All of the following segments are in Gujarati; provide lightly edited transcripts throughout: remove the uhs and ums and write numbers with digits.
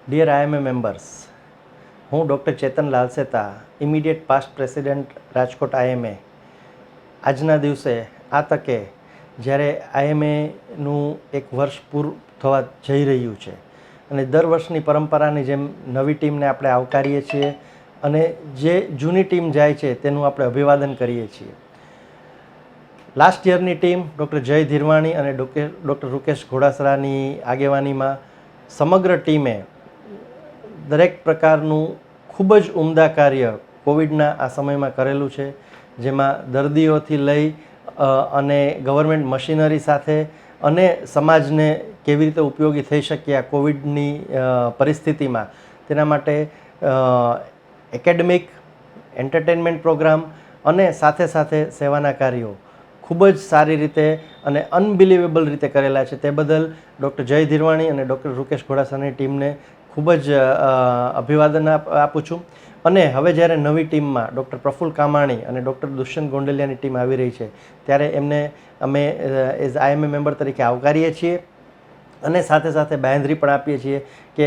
ડિયર આઈએમએ મેમ્બર્સ, હું doctor Chetan Lalseta, immediate past president Rajkot IMA, આજના દિવસે આ તકે જ્યારે આઈએમએનું એક વર્ષ પૂરું થવા જઈ રહ્યું છે અને દર વર્ષની પરંપરાની જેમ નવી ટીમને આપણે આવકારીએ છીએ અને જે જૂની ટીમ જાય છે તેનું આપણે અભિવાદન કરીએ છીએ. લાસ્ટ યરની ટીમ ડૉક્ટર જય ધીરવાણી અને ડૉક્ટર રૂકેશ ઘોડાસરાની આગેવાનીમાં સમગ્ર ટીમે દરેક પ્રકારનું ખૂબ જ ઉમદા કાર્ય કોવિડના આ સમયમાં કરેલું છે, જેમાં દર્દીઓથી લઈ અને ગવર્મેન્ટ મશીનરી સાથે અને સમાજને કેવી રીતે ઉપયોગી થઈ શકીએ આ કોવિડની પરિસ્થિતિમાં તેના માટે એકેડેમિક, એન્ટરટેનમેન્ટ પ્રોગ્રામ અને સાથે સાથે સેવાના કાર્યો ખૂબ જ સારી રીતે અને અનબિલિવેબલ રીતે કરેલા છે. તે બદલ ડૉક્ટર જય ધીરવાણી અને ડૉક્ટર રૂકેશ ઘોડાસરાની ટીમને ખૂબ જ અભિવાદન આપું છું. અને હવે જ્યારે નવી ટીમમાં ડૉક્ટર પ્રફુલ્લ કામાણી અને ડૉક્ટર દુષ્યંત ગોંડલિયાની ટીમ આવી રહી છે ત્યારે એમને અમે એઝ આઈએમએ મેમ્બર તરીકે આવકારીએ છીએ અને સાથે સાથે બાંહેધરી પણ આપીએ છીએ કે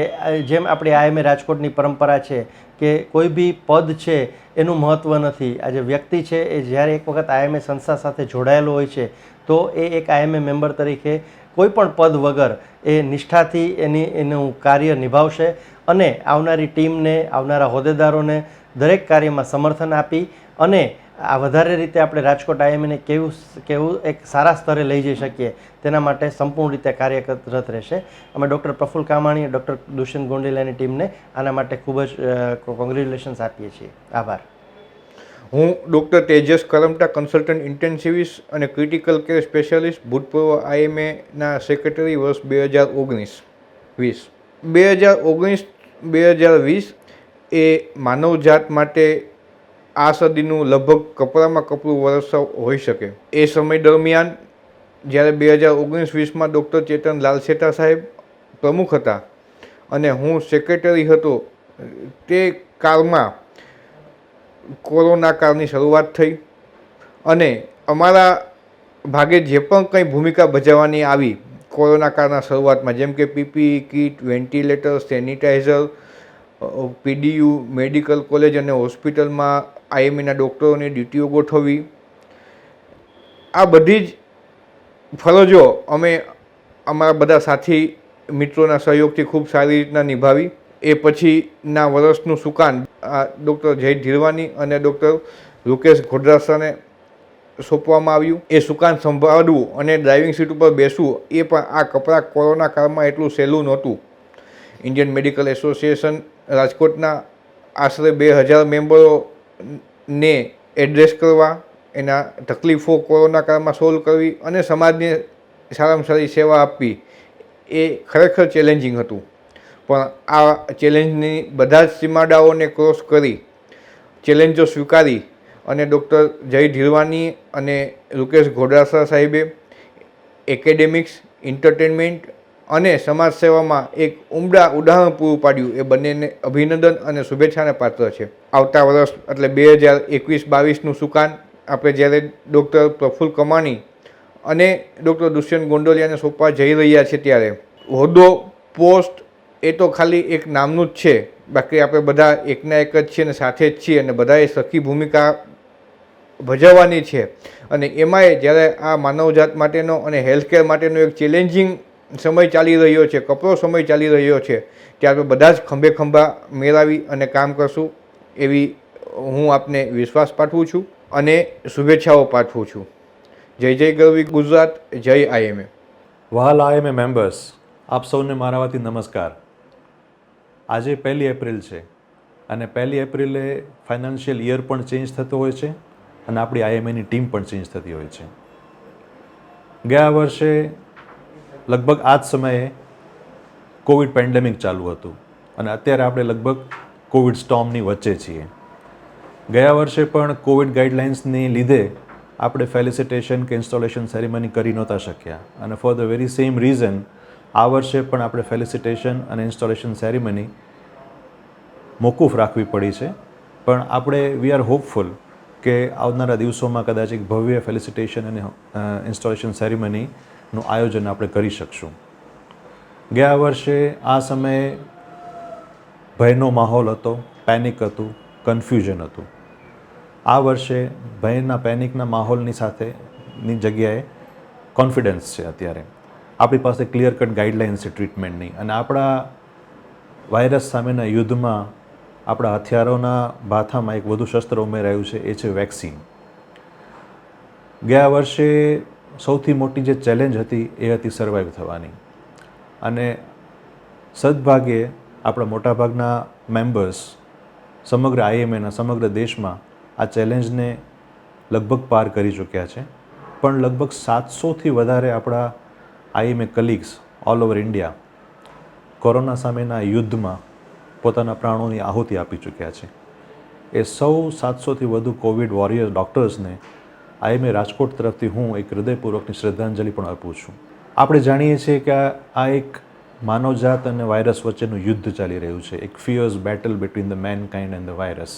જેમ આપણી આઈએમએ રાજકોટની પરંપરા છે કે કોઈ બી પદ છે એનું મહત્ત્વ નથી. આજે વ્યક્તિ છે એ જ્યારે એક વખત આઈએમએ સંસ્થા સાથે જોડાયેલો હોય છે તો એ એક આઈએમએ મેમ્બર તરીકે કોઈ પણ પદ વગર એ નિષ્ઠાથી એનું કાર્ય નિભાવશે અને આવનારી ટીમને, આવનારા હોદ્દેદારોને દરેક કાર્યમાં સમર્થન આપી અને આ વધારે રીતે આપણે રાજકોટ આઈએમએને કેવું એક સારા સ્તરે લઈ જઈ શકીએ તેના માટે સંપૂર્ણ રીતે કાર્યરત રહેશે. અમે ડૉક્ટર પ્રફુલ્લ કામાણી, ડૉક્ટર દુષ્યંત ગોંડલિયાની ટીમને આના માટે ખૂબ જ કોંગ્રેચ્યુલેશન્સ આપીએ છીએ. આભાર. હું doctor Tejas Karamta, consultant intensivist અને ક્રિટિકલ કેર સ્પેશિયાલિસ્ટ, ભૂતપૂર્વ આઈએમએના સેક્રેટરી વર્ષ 2019-20. 2019-2020 એ માનવજાત માટે આ સદીનું લગભગ કપડામાં કપડું વર્ષ હોઈ શકે. એ સમય દરમિયાન જ્યારે 2019-20માં ડૉક્ટર ચેતન લાલસેતા સાહેબ પ્રમુખ હતા અને હું સેક્રેટરી હતો, તે કાળમાં કોરોના કાળની શરૂઆત થઈ અને અમારા ભાગે જે પણ કંઈ ભૂમિકા ભજવવાની આવી કોરોના કાળના શરૂઆતમાં, જેમ કે PPE kit, ventilator, sanitiser, PDU, medical college અને હોસ્પિટલમાં આઈએમએના ડૉક્ટરોની ડ્યુટીઓ ગોઠવવી, આ બધી જ ફરજો અમે અમારા બધા સાથી મિત્રોના સહયોગથી ખૂબ સારી રીતના નિભાવી. એ પછીના વર્ષનું સુકાન ડૉક્ટર જય ધીરવાણી અને ડૉક્ટર રૂકેશ ઘોડાસરાને સોંપવામાં આવ્યું. એ સુકાન સંભાળવું અને ડ્રાઇવિંગ સીટ ઉપર બેસવું એ પણ આ કપરા કોરોના કાળમાં એટલું સહેલું નહોતું. ઇન્ડિયન મેડિકલ એસોસિએશન રાજકોટના આશરે 2000 મેમ્બરોને એડ્રેસ કરવા, એના તકલીફો કોરોના કાળમાં સોલ્વ કરવી અને સમાજને સારામાં સારી સેવા આપવી એ ખરેખર ચેલેન્જિંગ હતું. પણ આ ચેલેન્જની બધા જ સીમાડાઓને ક્રોસ કરી, ચેલેન્જો સ્વીકારી અને ડૉક્ટર જય ધીરવાણી અને રૂકેશ ઘોડાસરા સાહેબે એકેડેમિક્સ, એન્ટરટેનમેન્ટ અને સમાજ સેવામાં એક ઉમદા ઉદાહરણ પૂરું પાડ્યું. એ બંનેને અભિનંદન અને શુભેચ્છાને પાત્ર છે. આવતા વર્ષ એટલે 2021-22નું સુકાન આપણે જ્યારે ડૉક્ટર પ્રફુલ્લ કામાણી અને ડૉક્ટર દુષ્યંત ગોંડલિયાને સોંપવા જઈ રહ્યા છે ત્યારે હોદ્દો, પોસ્ટ એ તો ખાલી એક નામનું જ છે, બાકી આપણે બધા એકના એક જ છીએ અને સાથે જ છીએ અને બધાએ સખી ભૂમિકા ભજવવાની છે. અને એમાંય જ્યારે આ માનવજાત માટેનો અને હેલ્થકેર માટેનો એક ચેલેન્જિંગ સમય ચાલી રહ્યો છે, કપરો સમય ચાલી રહ્યો છે, ત્યારે બધા જ ખંભે ખંભા મેળવી અને કામ કરશું એવી હું આપને વિશ્વાસ પાઠવું છું અને શુભેચ્છાઓ પાઠવું છું. જય જય ગરવી ગુજરાત, જય આઈએમએ. વહાલ આઈએમએ મેમ્બર્સ, આપ સૌને મારા વતી નમસ્કાર. આજે 1 એપ્રિલ છે અને 1 એપ્રિલે ફાઇનાન્શિયલ યર પણ ચેન્જ થતો હોય છે અને આપણી આઈએમએની ટીમ પણ ચેન્જ થતી હોય છે. ગયા વર્ષે લગભગ આ જ સમયે કોવિડ પેન્ડેમિક ચાલુ હતું અને અત્યારે આપણે લગભગ કોવિડ સ્ટોર્મની વચ્ચે છીએ. ગયા વર્ષે પણ કોવિડ ગાઈડલાઇન્સની લીધે આપણે ફેલિસિટેશન કે ઇન્સ્ટોલેશન સેરેમની કરી નહોતા શક્યા અને for the very same reason આ વર્ષે પણ આપણે ફેલિસિટેશન અને ઇન્સ્ટોલેશન સેરેમની મોકૂફ રાખવી પડી છે. પણ આપણે વી આર હોપફુલ કે આવનારા દિવસોમાં કદાચ એક ભવ્ય ફેલિસિટેશન અને ઇન્સ્ટોલેશન સેરેમનીનું આયોજન આપણે કરી શકશું. ગયા વર્ષે આ સમયે ભયનો માહોલ હતો, પેનિક હતું, કન્ફ્યુઝન હતું. આ વર્ષે ભયના પેનિકના માહોલની સાથેની જગ્યાએ કોન્ફિડન્સ છે. અત્યારે આપણી પાસે ક્લિયર કટ ગાઈડલાઇન્સ છે ટ્રીટમેન્ટની, અને આપણા વાયરસ સામેના યુદ્ધમાં આપણા હથિયારોના ભાથામાં એક વધુ શસ્ત્ર ઉમેરાયું છે, એ છે વેક્સિન. ગયા વર્ષે સૌથી મોટી જે ચેલેન્જ હતી એ હતી સર્વાઈવ થવાની, અને સદભાગ્યે આપણા મોટાભાગના મેમ્બર્સ સમગ્ર આઈએમએના સમગ્ર દેશમાં આ ચેલેન્જને લગભગ પાર કરી ચૂક્યા છે. પણ લગભગ 700થી વધારે આપણા IMA colleagues all over India corona સામેના યુદ્ધમાં પોતાના પ્રાણોની આહુતિ આપી ચૂક્યા છે. એ સૌ 700થી વધુ કોવિડ વોરિયર ડૉક્ટર્સને આઈએમએ રાજકોટ તરફથી હું એક હૃદયપૂર્વકની શ્રદ્ધાંજલિ પણ આપું છું. આપણે જાણીએ છીએ કે આ એક માનવજાત અને વાયરસ વચ્ચેનું યુદ્ધ ચાલી રહ્યું છે, એક fierce battle between the mankind and the virus.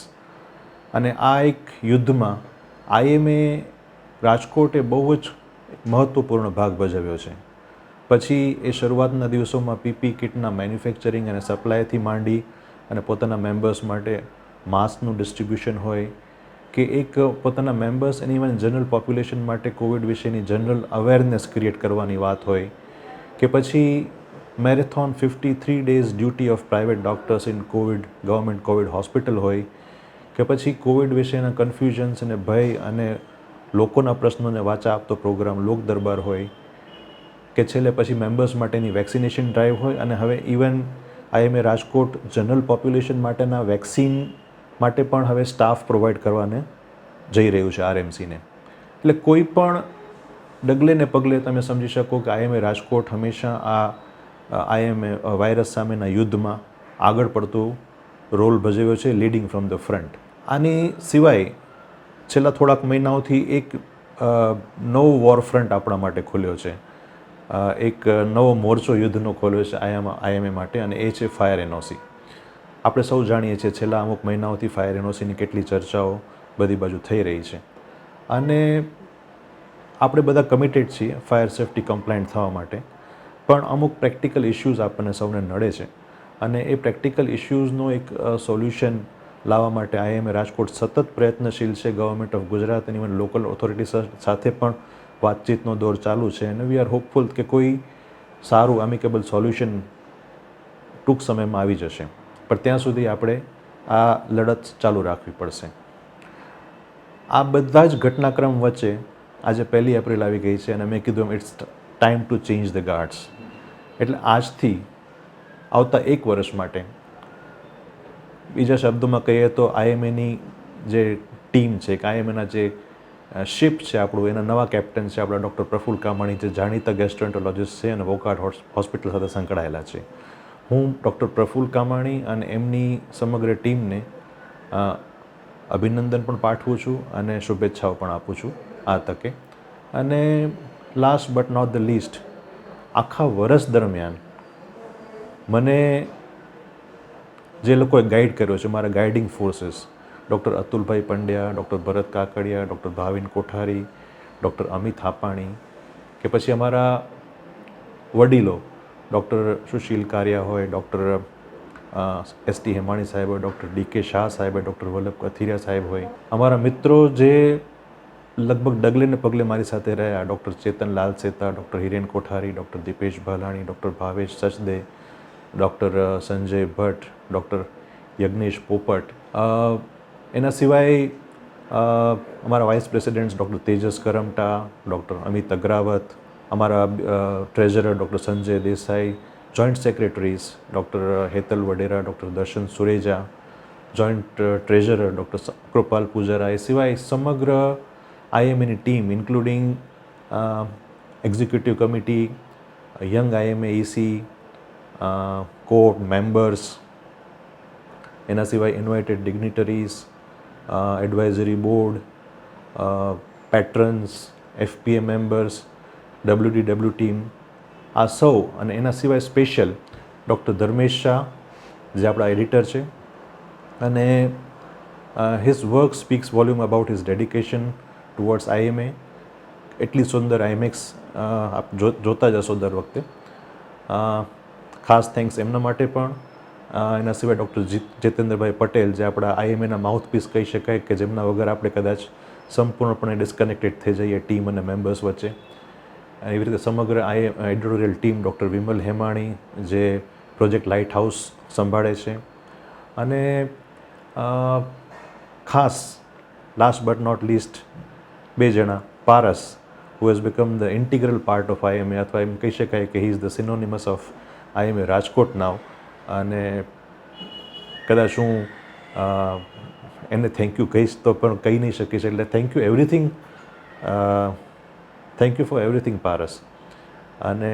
અને આ એક યુદ્ધમાં આઈએમએ રાજકોટે બહુ જ મહત્ત્વપૂર્ણ ભાગ ભજવ્યો છે. પછી એ શરૂઆતના દિવસોમાં પીપી કિટના મેન્યુફેક્ચરિંગ અને સપ્લાયથી માંડી અને પોતાના મેમ્બર્સ માટે માસ્કનું ડિસ્ટ્રીબ્યુશન હોય, કે એક પોતાના મેમ્બર્સ અને ઇવન જનરલ પોપ્યુલેશન માટે કોવિડ વિશેની જનરલ અવેરનેસ ક્રિએટ કરવાની વાત હોય, કે પછી marathon 53 days duty of private doctors in Covid government Covid hospital હોય, કે પછી કોવિડ વિશેના કન્ફ્યુઝન્સ અને ભય અને લોકોના પ્રશ્નોને વાચા આપતો પ્રોગ્રામ લોક દરબાર હોય, કે છેલ્લે પછી મેમ્બર્સ માટેની વેક્સિનેશન ડ્રાઈવ હોય, અને હવે even IMA Rajkot general population માટેના વેક્સિન માટે પણ હવે સ્ટાફ પ્રોવાઈડ કરવાને જઈ રહ્યું છે આરએમસીને. એટલે કોઈ પણ ડગલે ને પગલે તમે સમજી શકો કે આઈએમએ રાજકોટ હંમેશા આ આઈએમએ વાયરસ સામેના યુદ્ધમાં આગળ પડતો રોલ ભજવ્યો છે, લીડિંગ ફ્રોમ ધ ફ્રન્ટ. આની સિવાય છેલ્લા થોડાક મહિનાઓથી એક નવો વોર ફ્રન્ટ આપણા માટે ખોલ્યો છે, એક નવો મોરચો યુદ્ધનો ખોલ્યો છે આઈએમએ માટે, અને એ છે ફાયર એનઓસી. આપણે સૌ જાણીએ છીએ છેલ્લા અમુક મહિનાઓથી ફાયર એનઓસીની કેટલી ચર્ચાઓ બધી બાજુ થઈ રહી છે, અને આપણે બધા કમિટેડ છીએ ફાયર સેફ્ટી કમ્પ્લાયન્ટ થવા માટે. પણ અમુક પ્રેક્ટિકલ ઇશ્યુઝ આપણને સૌને નડે છે, અને એ પ્રેક્ટિકલ ઇશ્યુઝનો એક સોલ્યુશન લાવવા માટે આઈએમએ રાજકોટ સતત પ્રયત્નશીલ છે. ગવર્મેન્ટ ઓફ ગુજરાત અને ઇવન લોકલ ઓથોરિટી સાથે પણ વાતચીતનો દોર ચાલુ છે, અને વી આર હોપફુલ કે કોઈ સારું એમિકેબલ સોલ્યુશન ટૂંક સમયમાં આવી જશે. પણ ત્યાં સુધી આપણે આ લડત ચાલુ રાખવી પડશે. આ બધા જ ઘટનાક્રમ વચ્ચે આજે 1 એપ્રિલ આવી ગઈ છે, અને મેં કીધું it's time to change the guards. એટલે આજથી આવતા 1 વર્ષ માટે, બીજા શબ્દોમાં કહીએ તો આઈએમએની જે ટીમ છે, કે આઈએમએના જે શિપ છે આપણું, એના નવા કેપ્ટન છે આપણા ડૉક્ટર પ્રફુલ્લ કામાણી, જે જાણીતા ગેસ્ટ્રોએન્ટરોલોજિસ્ટ છે અને વોકાર્ડ હોસ્પિટલ સાથે સંકળાયેલા છે. હું ડૉક્ટર પ્રફુલ્લ કામાણી અને એમની સમગ્ર ટીમને અભિનંદન પણ પાઠવું છું અને શુભેચ્છાઓ પણ આપું છું આ તકે. અને last but not the least, આખા વર્ષ દરમિયાન મને જે લોકોએ ગાઈડ કર્યો છે, મારા ગાઈડિંગ ફોર્सेस, ડૉક્ટર અતુલભાઈ પંડ્યા, ડૉક્ટર ભરત કાકડિયા, ડૉક્ટર ભાવિન કોઠારી, ડૉક્ટર અમિત હાપાણી, કે પછી અમારા વડીલો ડૉક્ટર સુશીલ કારિયા હોય, ડૉક્ટર એસટી હેમાણી સાહેબ હોય, ડૉક્ટર ડીકે શાહ સાહેબ હોય, ડૉક્ટર વલ્લભ કથિરિયા સાહેબ હોય, અમારા મિત્રો જે લગભગ ડગલે ને પગલે મારી સાથે રહ્યા, doctor Chetan Lal Seta, doctor Hiren Kothari, doctor Dipesh Bhalani, doctor Bhavesh Sachde, doctor Sanjay Bhatt, doctor Yagnesh Popat, એના સિવાય અમારા vice presidents doctor Tejas Karamta, doctor Amit Agravat, અમારા treasurer doctor Sanjay Desai, joint secretaries doctor Hetal Vadera, doctor Darshan Sureja, joint treasurer doctor Krupal Pujara, એ સિવાય સમગ્ર આઈએમએની team including executive committee, young IMA EC, court members, એના સિવાય invited dignitaries, advisory board, પેટ્રન્સ, એફપીએ members, WDW team, આ સૌ, અને એના સિવાય સ્પેશિયલ ડૉક્ટર ધર્મેશ શાહ, જે આપણા એડિટર છે, અને his work speaks volume about his dedication towards IMA. એટલી સુંદર આઈમેક્સ આપ જોતા જશો દર વખતે. ખાસ થેન્ક્સ એમના માટે પણ. એના સિવાય ડૉક્ટર જીતેન્દ્રભાઈ પટેલ, જે આપણા આઈએમએના માઉથપીસ કહી શકાય, કે જેમના વગર આપણે કદાચ સંપૂર્ણપણે ડિસ્કનેક્ટેડ થઈ જઈએ ટીમ અને મેમ્બર્સ વચ્ચે. એવી રીતે સમગ્ર એડિટોરિયલ ટીમ, ડૉક્ટર વિમલ હેમાણી, જે પ્રોજેક્ટ લાઇટ હાઉસ સંભાળે છે, અને ખાસ લાસ્ટ બટ નોટ લીસ્ટ 2 જણા, Paras, who has become the integral part of IMA, અથવા એમ કહી શકાય કે he is the synonymous of IMA Rajkot now. અને કદાચ હું એને થેન્ક યુ કહીશ તો પણ કહી નહીં શકીશ, એટલે thank you everything, thank you for everything Paras. અને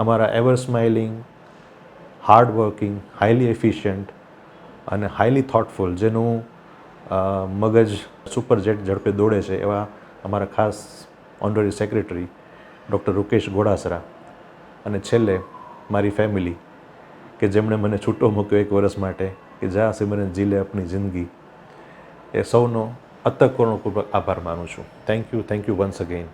અમારા ever smiling, hard working, highly efficient અને હાઈલી થોટફુલ, જેનું મગજ સુપર જેટ ઝડપે દોડે છે, એવા અમારા ખાસ ઓનરરી સેક્રેટરી ડૉક્ટર રૂકેશ ઘોડાસરા. અને છેલ્લે મારી ફેમિલી, કે જેમણે મને છૂટો મૂક્યો 1 વર્ષ માટે, કે જા સિમરન જી લે આપણી જિંદગી, એ સૌનો અતઃપૂર્વક આભાર માનું છું. Thank you once again.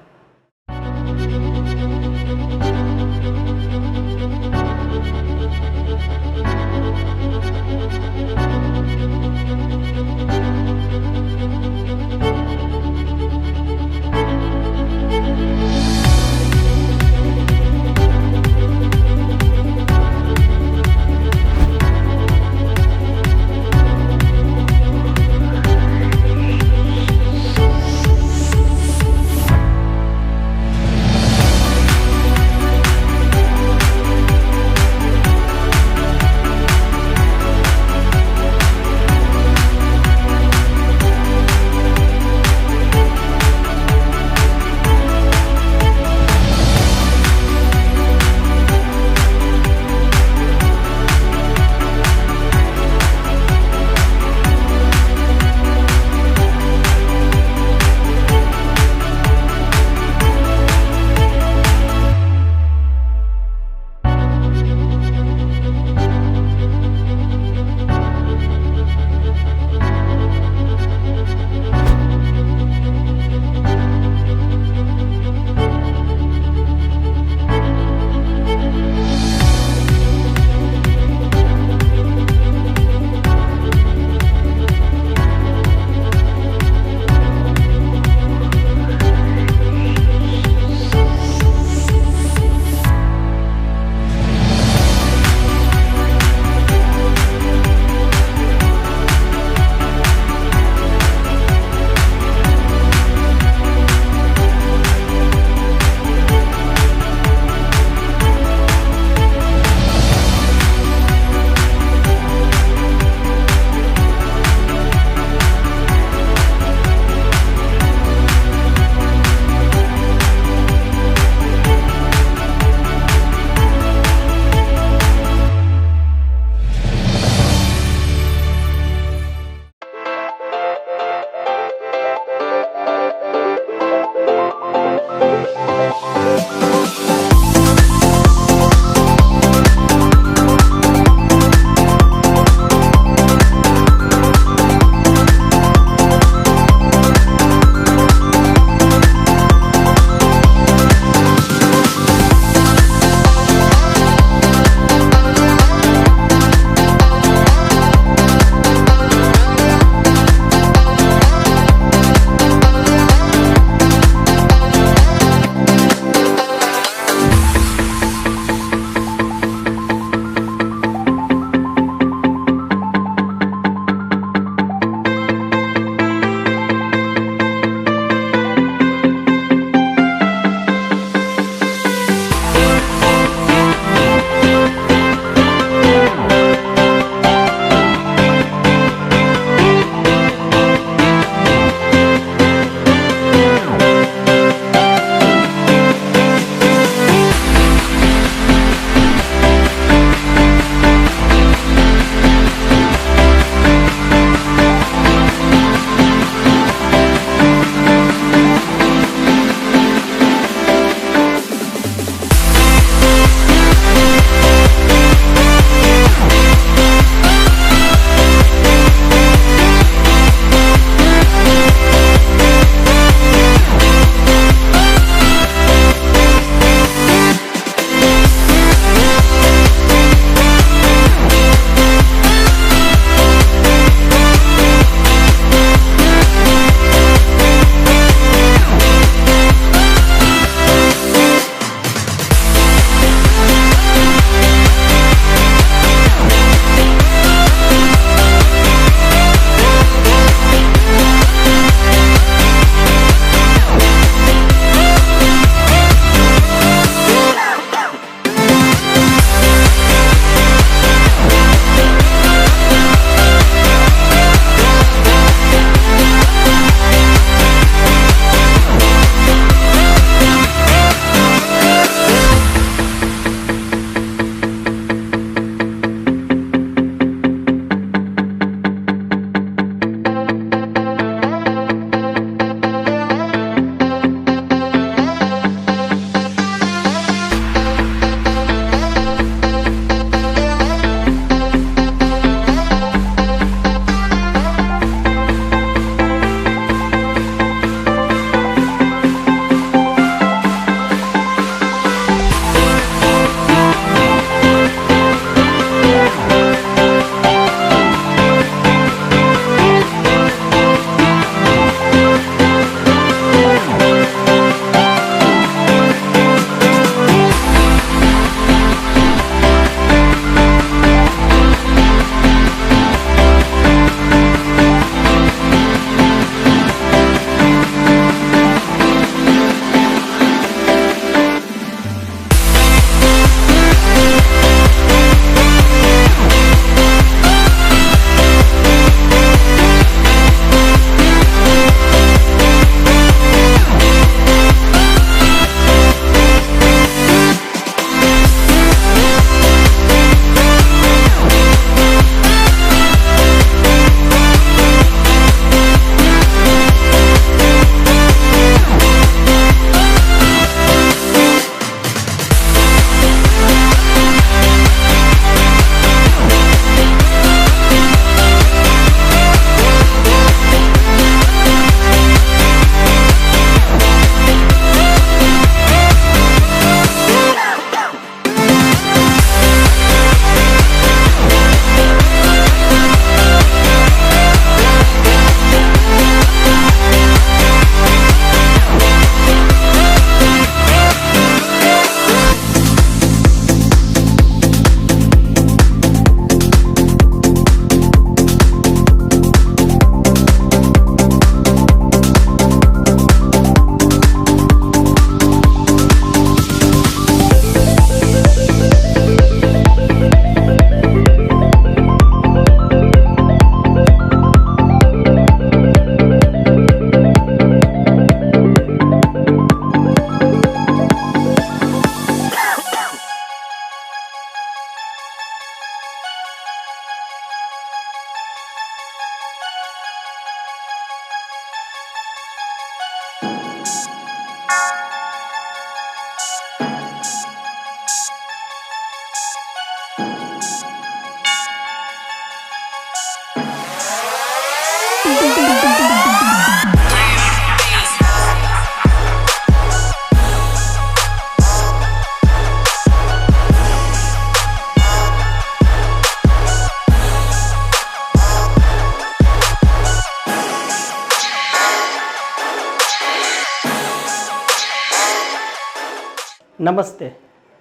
નમસ્તે.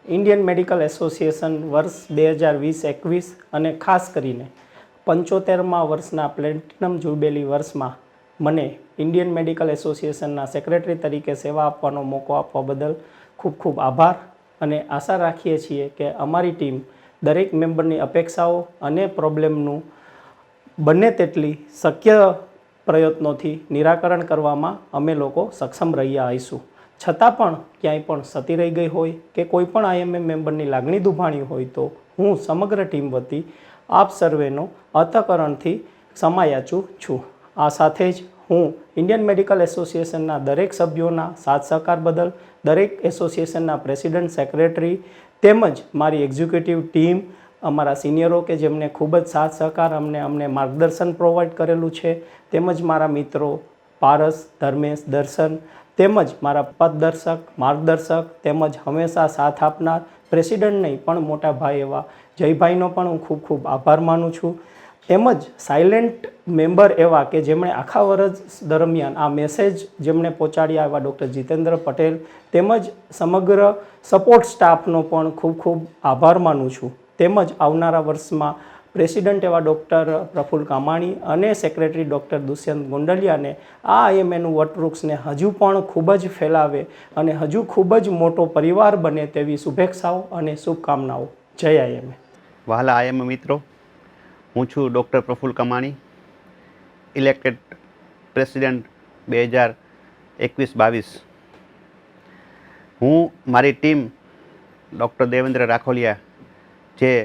ઇન્ડિયન મેડિકલ એસોસિએશન વર્ષ 2020-21 અને ખાસ કરીને 75મા વર્ષના પ્લેટિનમ જુબેલી વર્ષમાં મને ઇન્ડિયન મેડિકલ એસોસિએશનના સેક્રેટરી તરીકે સેવા આપવાનો મોકો આપવા બદલ ખૂબ ખૂબ આભાર અને આશા રાખીએ છીએ કે અમારી ટીમ દરેક મેમ્બરની અપેક્ષાઓ અને પ્રોબ્લેમનું બંને તેટલી શક્ય પ્રયત્નોથી નિરાકરણ કરવામાં અમે લોકો સક્ષમ રહ્યા આવીશું. છતાં પણ ક્યાંય પણ સતી રહી ગઈ હોય કે કોઈ પણ આઈએમએ મેમ્બરની લાગણી દુભાણી હોય તો હું સમગ્ર ટીમ વતી આપ સર્વેનો અંતઃકરણથી ક્ષમા યાચું છું. આ સાથે જ હું ઇન્ડિયન મેડિકલ એસોસિએશનના દરેક સભ્યોના સાથ સહકાર બદલ, દરેક એસોસિએશનના પ્રેસિડેન્ટ, સેક્રેટરી તેમજ મારી એક્ઝિક્યુટિવ ટીમ, અમારા સિનિયરો કે જેમને ખૂબ જ સાથ સહકાર અમને માર્ગદર્શન પ્રોવાઈડ કરેલું છે, તેમજ મારા મિત્રો પારસ, ધર્મેશ, દર્શન, તેમજ મારા પથદર્શક, માર્ગદર્શક તેમજ હંમેશા સાથ આપનાર પ્રેસિડેન્ટ નહીં પણ મોટા ભાઈ એવા જયભાઈનો પણ હું ખૂબ ખૂબ આભાર માનું છું. તેમજ સાયલેન્ટ મેમ્બર એવા કે જેમણે આખા વર્ષ દરમિયાન આ મેસેજ જેમણે પહોંચાડ્યા એવા ડૉક્ટર જીતેન્દ્ર પટેલ તેમજ સમગ્ર સપોર્ટ સ્ટાફનો પણ ખૂબ ખૂબ આભાર માનું છું. તેમજ આવનારા વર્ષમાં પ્રેસિડેન્ટ એવા ડૉક્ટર પ્રફુલ્લ કામાણી અને સેક્રેટરી ડૉક્ટર દુષ્યંત ગોંડલિયાને આ આઈએમએનું વટવૃક્ષને હજુ પણ ખૂબ જ ફેલાવે અને હજુ ખૂબ જ મોટો પરિવાર બને તેવી શુભેચ્છાઓ અને શુભકામનાઓ. જય આઈએમએ. વહાલા આઈએમએ મિત્રો, હું છું ડૉક્ટર પ્રફુલ્લ કામાણી, ઇલેક્ટેડ પ્રેસિડેન્ટ 2021-22. હું મારી ટીમ ડૉક્ટર દેવેન્દ્ર રાખોલિયા જે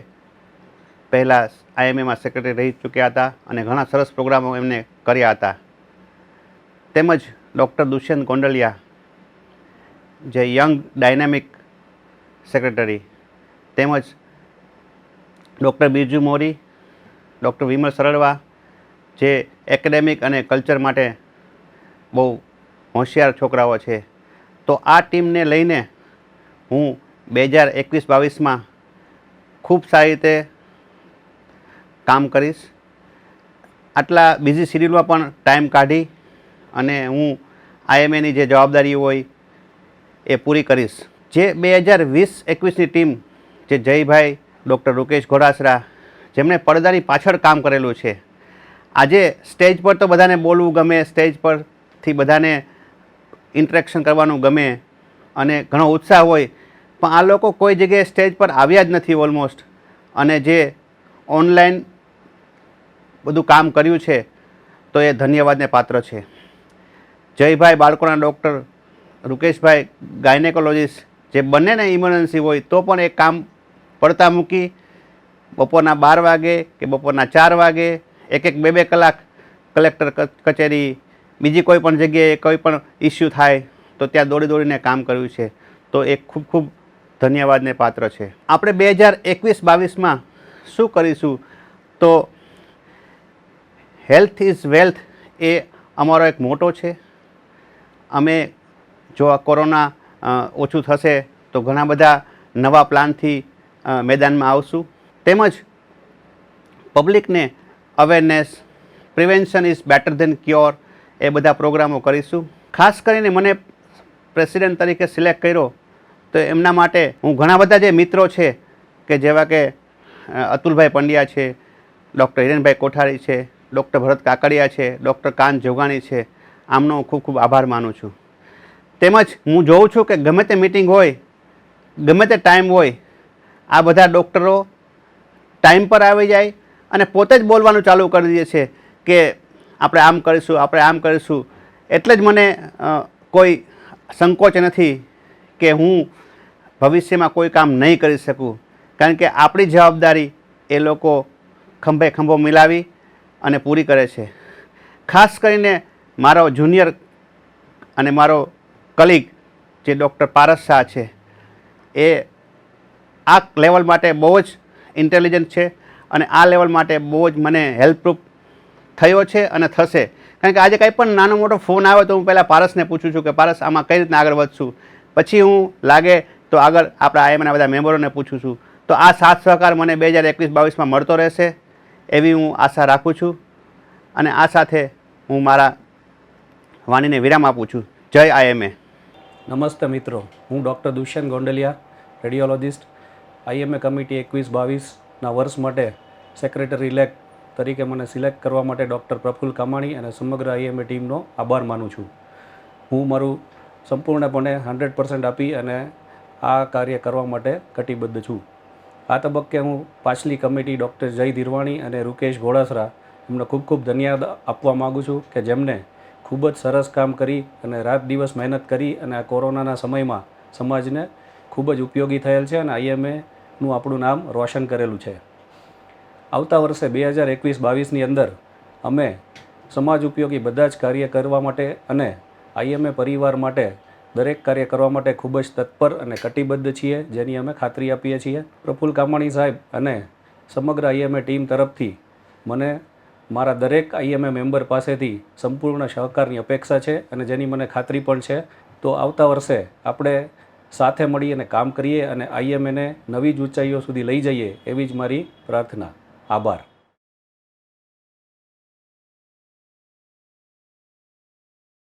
પહેલાં આઈએમએમાં સેક્રેટરી રહી ચૂક્યા હતા અને ઘણા સરસ પ્રોગ્રામો એમને કર્યા હતા, તેમજ ડૉક્ટર દુષ્યંત ગોંડલિયા જે યંગ ડાયનામિક સેક્રેટરી, તેમજ ડૉક્ટર બિરજુ મોરી, ડૉક્ટર વિમલ સરળવા જે એકેડેમિક અને કલ્ચર માટે બહુ હોશિયાર છોકરાઓ છે. તો આ ટીમને લઈને હું 2021-22માં ખૂબ સારી રીતે કામ કરીશ. આટલા બિઝી શિડ્યુલમાં પણ ટાઈમ કાઢી અને હું આઈએમએની જે જવાબદારી હોય એ પૂરી કરીશ. જે 2020-21ની ટીમ જે જયભાઈ, ડૉક્ટર રૂકેશ ઘોડાસરા જેમણે પડદાની પાછળ કામ કરેલું છે, આજે સ્ટેજ પર તો બધાને બોલવું ગમે, સ્ટેજ પરથી બધાને ઇન્ટરેક્શન કરવાનું ગમે અને ઘણો ઉત્સાહ હોય, પણ આ લોકો કોઈ જગ્યાએ સ્ટેજ પર આવ્યા જ નથી ઓલમોસ્ટ. અને જે ઓનલાઈન બધું કામ કર્યું છે તો એ ધન્યવાદને પાત્ર છે. જયભાઈ બાળકોના ડૉક્ટર, રૂકેશભાઈ ગાયનેકોલોજીસ્ટ, જે બંનેને ઇમરજન્સી હોય તો પણ એ કામ પડતા મૂકી બપોરના 12 વાગે કે બપોરના 4 વાગે 1-2 કલાક કલેક્ટર કચેરી, બીજી કોઈ પણ જગ્યાએ કોઈ પણ ઇસ્યુ થાય તો ત્યાં દોડીને કામ કર્યું છે. તો એ ખૂબ ખૂબ ધન્યવાદને પાત્ર છે. આપણે 2021-22માં શું કરીશું તો હેલ્થ ઇઝ વેલ્થ એ અમારો એક મોટો છે. અમે જો આ કોરોના ઓછું થશે તો ઘણા બધા નવા પ્લાનથી મેદાનમાં આવશું. તેમજ પબ્લિકને awareness, prevention is better than cure એ બધા પ્રોગ્રામો કરીશું. ખાસ કરીને મને પ્રેસિડેન્ટ તરીકે સિલેક્ટ કર્યો તો એમના માટે હું ઘણા બધા જે મિત્રો છે કે જેવા કે અતુલભાઈ પંડ્યા છે, ડૉક્ટર હિરેનભાઈ કોઠારી છે, ડૉક્ટર ભરત કાકડિયા છે, ડૉક્ટર કાન જોગાણી છે, આમનો હું ખૂબ ખૂબ આભાર માનું છું. તેમજ હું જોઉં છું કે ગમે તે મિટિંગ હોય, ગમે તે ટાઈમ હોય, આ બધા ડૉક્ટરો ટાઈમ પર આવી જાય અને પોતે જ બોલવાનું ચાલુ કરી દે છે કે આપણે આમ કરીશું, આપણે આમ કરીશું. એટલે જ મને કોઈ સંકોચ નથી કે હું ભવિષ્યમાં કોઈ કામ નહીં કરી શકું, કારણ કે આપણી જવાબદારી એ લોકો ખંભે ખંભો મિલાવી અને પૂરી કરે છે. ખાસ કરીને મારો જુનિયર અને મારો કલીગ જે ડૉક્ટર પારસ શાહ છે, એ આ લેવલ માટે બહુ જ ઇન્ટેલિજન્ટ છે અને આ લેવલ માટે બહુ જ મને હેલ્પરૂપ થયો છે અને થશે. કારણ કે આજે કંઈ પણ નાનો મોટો ફોન આવે તો હું પહેલાં પારસને પૂછું છું કે પારસ આમાં કઈ રીતના આગળ વધશું, પછી હું લાગે તો આગળ આપણા આઈએમએના બધા મેમ્બરોને પૂછું છું. તો આ સાથ સહકાર મને 2021-22માં મળતો રહેશે એવી હું આશા રાખું છું. અને આ સાથે હું મારા વાણીને વિરામ આપું છું. જય આઈએમએ. નમસ્તે મિત્રો, હું doctor Dushyant Gondaliya, radiologist, IMA committee 21-22ના વર્ષ માટે સેક્રેટરી ઇલેક્ટ તરીકે મને સિલેક્ટ કરવા માટે ડૉક્ટર પ્રફુલ્લ કામાણી અને સમગ્ર IMA ટીમનો આભાર માનું છું. હું મારું સંપૂર્ણપણે 100% આપી અને આ કાર્ય કરવા માટે કટિબદ્ધ છું. આ તબક્કે હું પાછલી કમિટી ડૉક્ટર જય ધીરવાણી અને રૂકેશ ઘોડાસરા એમને ખૂબ ખૂબ ધન્યવાદ આપવા માગું છું કે જેમને ખૂબ જ સરસ કામ કરી અને રાત દિવસ મહેનત કરી અને આ કોરોનાના સમયમાં સમાજને ખૂબ જ ઉપયોગી થયેલ છે અને IMAનું આપણું નામ રોશન કરેલું છે. આવતા વર્ષે 2021-22ની અંદર અમે સમાજ ઉપયોગી બધા જ કાર્ય કરવા માટે અને IMA પરિવાર માટે દરેક કાર્ય કરવા માટે ખૂબ જ તત્પર અને કટિબદ્ધ છીએ, જેની અમે ખાતરી આપીએ છીએ. પ્રફુલ્લ કામાણી સાહેબ અને સમગ્ર IMA ટીમ તરફથી મને મારા દરેક IMA મેમ્બર પાસેથી સંપૂર્ણ સહકારની અપેક્ષા છે અને જેની મને ખાતરી પણ છે. તો આવતા વર્ષે આપણે સાથે મળી અને કામ કરીએ અને IMAને નવી જ ઊંચાઈઓ સુધી લઈ જઈએ એવી જ મારી પ્રાર્થના. આભાર.